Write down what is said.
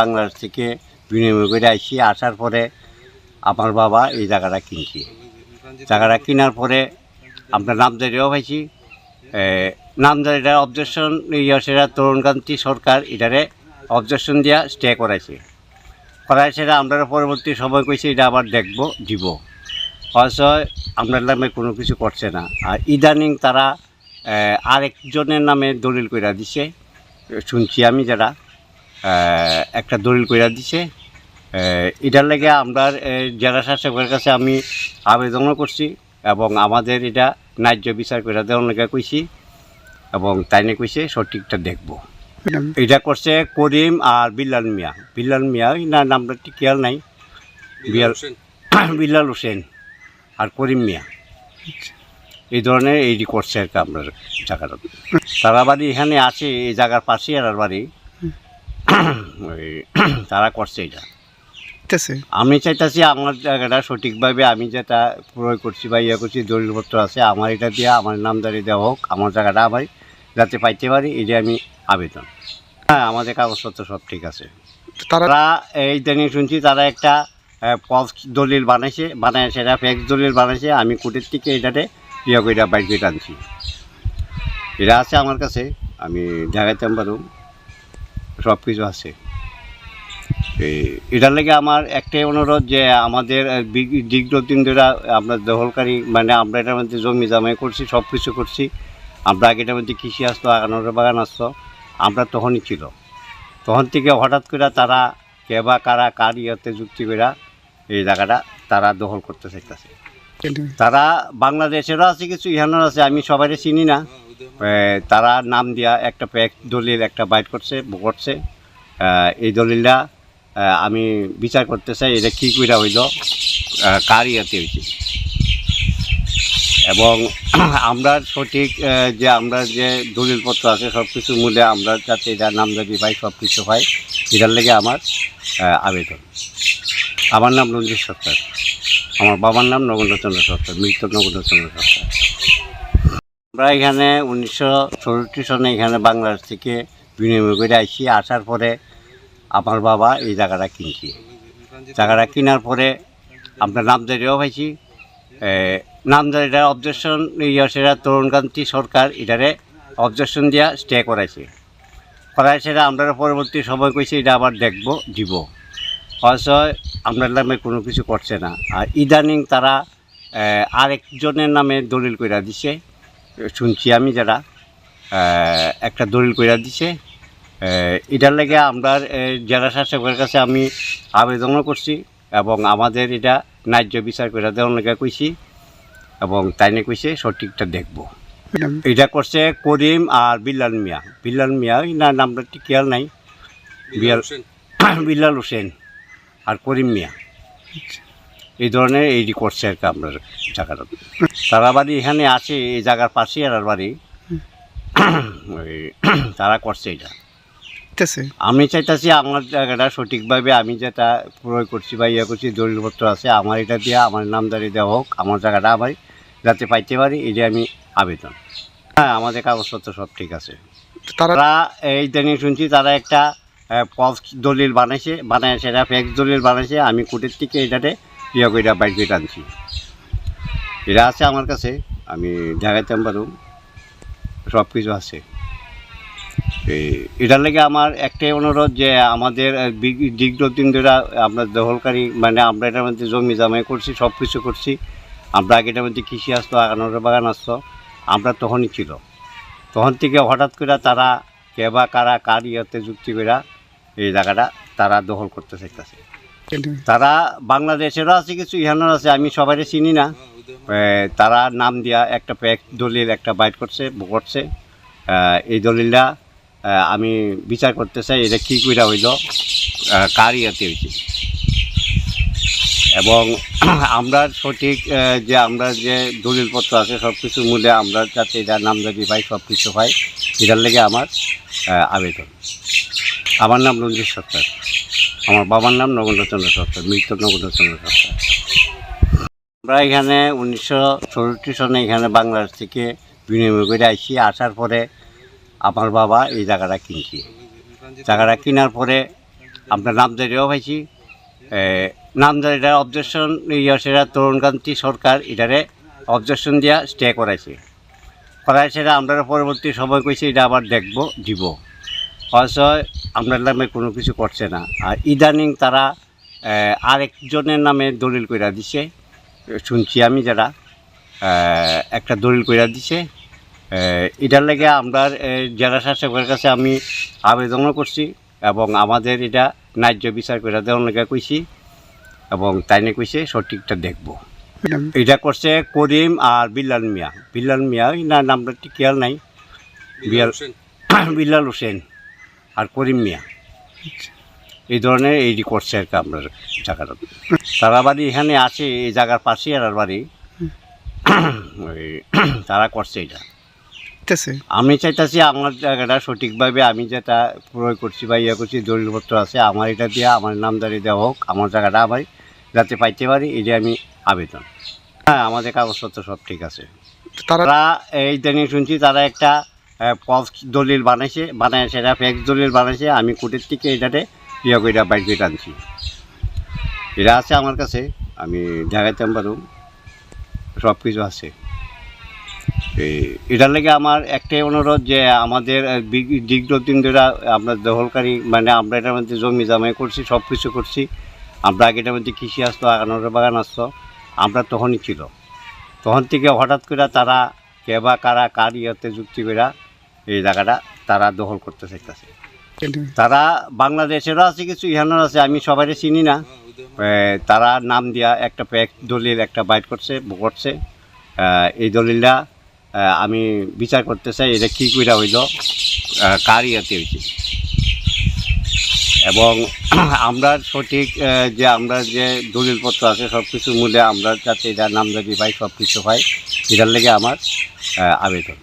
বাংলাদেশ থেকে বিনিময় করে আসছি, আসার পরে আমার বাবা এই জায়গাটা কিনছি। জায়গাটা কেনার পরে আমরা নামজারিও পাইছি। নামজারিটার অবজেকশন সেটা তরুণকান্তি সরকার এটারে অবজেকশন দিয়া স্টে করাইছে। সেটা আমরা পরবর্তী সময় কইছে এটা আবার দেখব দিব, অথচ আপনার নামে কোনো কিছু করছে না। আর ইদানিং তারা আরেকজনের নামে দলিল কইরা দিছে, শুনছি আমি যারা একটা দলিল কইরা দিছে। এটার লেগে আমরা জেলা শাসকের কাছে আমি আবেদনও করছি এবং আমাদের এটা ন্যায্য বিচার করে দেওয়ার লেগে কইছি এবং তাই নিয়ে কইছে সঠিকটা দেখব। এটা করছে করিম আর বিল্লাল মিয়া না নামটা ঠিক খেয়াল নাই, বিল্লাল হোসেন আর করিম মিয়া, এই ধরনের এইটি করছে আর কি। আপনার জায়গাটা তারা বাড়ি এখানে আছে, এই জায়গার পাশে আর বাড়ি তারা করছে এটা। আমি চাইতেছি আমার জায়গাটা সঠিকভাবে আমি যেটা প্রয়োগ করছি বা ইয়ে করছি, দলিলপত্র আছে আমার, এটা দিয়ে আমার নামদারি দেওয়া হোক, আমার জায়গাটা আমার যাতে পাইতে পারি, এটা আমি আবেদন। হ্যাঁ, আমাদের কাগজপত্র সব ঠিক আছে। তারা এই দিনে শুনছি তারা একটা ফলস দলিল বানায় সেটা ফেক দলিল বানাইছে। আমি কোর্টের থেকে এটাতে ইয়ে করে বাইর করে আনছি, এটা আছে আমার কাছে, আমি দেখাইতে পারব, সব কিছু আছে। এটার লেগে আমার একটাই অনুরোধ যে আমাদের দীর্ঘদিন ধরে আমরা দখলকারী, মানে আমরা এটার মধ্যে জমি জামাই করছি, সব কিছু করছি। আমরা আগে এটার মধ্যে কৃষি আসতো, আগানোর বাগান আসতো, আমরা তখনই ছিল। তখন থেকে হঠাৎ করে তারা কে বা কারা কার ইয়েতে যুক্তি করে এই জায়গাটা তারা দখল করতে চাইতেছে। তারা বাংলাদেশেরও আছে কিছু, ইহানের আছে, আমি সবাই চিনি না। তারা নাম দিয়া একটা প্যাক দলিল একটা বাইট করছে। এই দলিলটা আমি বিচার করতে চাই, এটা কী কইরা হইল, কার ইয়েতে হয়েছে, এবং আমরা সঠিক যে আমরা যে দলিলপত্র আছে সব কিছুর মূল্যে আমরা যাতে এটা নামজারি পাই, সব কিছু পাই, এটার লেগে আমার আবেদন। আমার নাম রঞ্জিত সরকার, আমার বাবার নাম নগেন্দ্রচন্দ্র সরকার, মৃত নগেন্দ্রচন্দ্র সরকার। আমরা এখানে 1964 সনে এখানে বাংলাদেশ থেকে বিনিময় করে আসছি, আসার পরে আমার বাবা এই জায়গাটা কিনছি। জায়গাটা কেনার পরে আমরা নামজারিও পাইছি। নামজারিটার অবজেকশন সেটা তরুণকান্তি সরকার এটারে অবজেকশন দিয়া স্টে করাইছে। সেটা আমরা পরবর্তী সময় কইছে এটা আবার দেখব দিব, অথচ আপনার নামে কোনো কিছু করছে না। আর ইদানিং তারা আরেকজনের নামে দলিল কইরা দিছে, শুনছি আমি যারা একটা দলিল কইরা দিছে। এটার লেগে আমরা জেলা শাসকের কাছে আমি আবেদনও করছি এবং আমাদের এটা ন্যায্য বিচার করে দেওয়ার লেগে কইছি এবং তাই নিয়ে কইছে সঠিকটা দেখব। এটা করছে করিম আর বিল্লাল মিয়া না নামটা ঠিক খেয়াল নাই, বিল্লাল হোসেন আর করিম মিয়া, এই ধরনের এইটি করছে আর কি। আপনার জায়গাটা তারা বাড়ি এখানে আছে, এই জায়গার পাশে আর বাড়ি তারা করছে এটা। আমি চাইতেছি আমার জায়গাটা সঠিকভাবে আমি যেটা প্রয়োগ করছি বা ইয়ে করছি, দলিলপত্র আছে আমার, এটা দিয়ে আমার নামদারি দেওয়া হোক, আমার জায়গাটা আমার যাতে পাইতে পারি, এটা আমি আবেদন। হ্যাঁ, আমাদের কাগজপত্র সব ঠিক আছে। তারা এই দিনে শুনছি তারা একটা ফলস দলিল বানায় সেটা ফেক দলিল বানাইছে। আমি কোর্টের থেকে এটাতে ইয়ে করে বাইর করে আনছি, এটা আছে আমার কাছে, আমি দেখাইতে পারব, সব কিছু আছে। এটার লেগে আমার একটাই অনুরোধ যে আমাদের দীর্ঘদিন ধরে আমরা দখলকারী, মানে আমরা এটার মধ্যে জমি জামাই করছি, সব কিছু করছি। আমরা আগে এটার মধ্যে কৃষি আসতো, আগানোর বাগান আসতো, আমরা তখনই ছিল। তখন থেকে হঠাৎ করে তারা কে বা কারা কার ইয়েতে যুক্তি করে এই জায়গাটা তারা দখল করতে চাইতেছে। তারা বাংলাদেশেরও আছে কিছু, ইহানের আছে, আমি সবাই চিনি না। তারা নাম দিয়া একটা প্যাক দলিল একটা বাইট করছে। এই দলিলটা আমি বিচার করতে চাই, এটা কী কইরা হইল, কার ইয়েতে হয়েছে, এবং আমরা সঠিক যে আমরা যে দলিলপত্র আছে সব কিছুর মূল্যে আমরা যাতে এটা নামজারি পাই, সব কিছু পাই, এটার লেগে আমার আবেদন। আমার নাম রঞ্জিত সরকার, আমার বাবার নাম নগেন্দ্রচন্দ্র সরকার, মৃত নগেন্দ্রচন্দ্র সরকার। আমরা এখানে 1964 সনে এখানে বাংলাদেশ থেকে বিনিময় করে আসছি, আসার পরে আমার বাবা এই জায়গাটা কিনছি। জায়গাটা কেনার পরে আমরা নামজারিও পাইছি। নামজারিটার অবজেকশন সেটা তরুণকান্তি সরকার এটারে অবজেকশন দিয়া স্টে করাইছে সেটা আমরা পরবর্তী সময় কইছি এটা আবার দেখব দিব, অথচ আপনার নামে কোনো কিছু করছে না। আর ইদানিং তারা আরেকজনের নামে দলিল কইরা দিছে, শুনছি আমি যারা একটা দলিল কইরা দিছে। এটার লাগে আমরা জেলা শাসকের কাছে আমি আবেদনও করছি এবং আমাদের এটা ন্যায্য বিচার করে দেওয়ার লেগে কইছি এবং তাই নিয়ে কইছে সঠিকটা দেখব। এটা করছে করিম আর বিল্লাল মিয়া না নামটা ঠিক খেয়াল নাই, বিল্লাল হোসেন আর করিম মিয়া এই ধরনের এইটি করছে আর কি। আমরা জায়গাটা তারা বাড়ি এখানে আছে, এই জায়গার পাশেই আর বাড়ি তারা করছে এটা। আমি চাইতেছি আমার জায়গাটা সঠিকভাবে আমি যেটা প্রয়োগ করছি বা ইয়ে করছি দলিলপত্র আছে আমার এটা দিয়ে আমার নামদারি দেওয়া হোক, আমার জায়গাটা আমার যাতে পাইতে পারি এটা আমি আবেদন। হ্যাঁ, আমাদের কাগজপত্র সব ঠিক আছে। তারা এই দিনই শুনছি তারা একটা পক্স দলিল বানায় সেটা ফেক্স দলিল বানাইছে। আমি কোর্টের থেকে এটাতে ইয়ে করে বাইর করে আনছি, এটা আছে আমার কাছে, আমি দেখাইতে পারব, সব কিছু আছে। এটার লেগে আমার একটাই অনুরোধ যে আমাদের দীর্ঘদিন ধরে আমরা দখলকারী মানে আমরা এটার মধ্যে জমি জামাই করছি, সব কিছু করছি। আমরা আগে এটার মধ্যে কৃষি আসতো, আগানোর বাগান আসতো, আমরা তখনই ছিল। তখন থেকে হঠাৎ করে তারা কে বা কারা কার ইয়েতে যুক্তি করে এই জায়গাটা তারা দখল করতে চাইতেছে। তারা বাংলাদেশেরও আছে কিছু, ইহানের আছে, আমি সবাই চিনি না। তারা নাম দিয়া একটা প্যাক দলিল একটা বাইট করছে। এই দলিলটা আমি বিচার করতে চাই এটা কী করে হইল, কার ইয়েতে হয়েছে, এবং আমরা সঠিক যে আমরা যে দলিলপত্র আছে সব কিছুর মূল্যে আমরা যাতে এটা নামজারি পাই, সব কিছু হয়, এটার লেগে আমার আবেদন।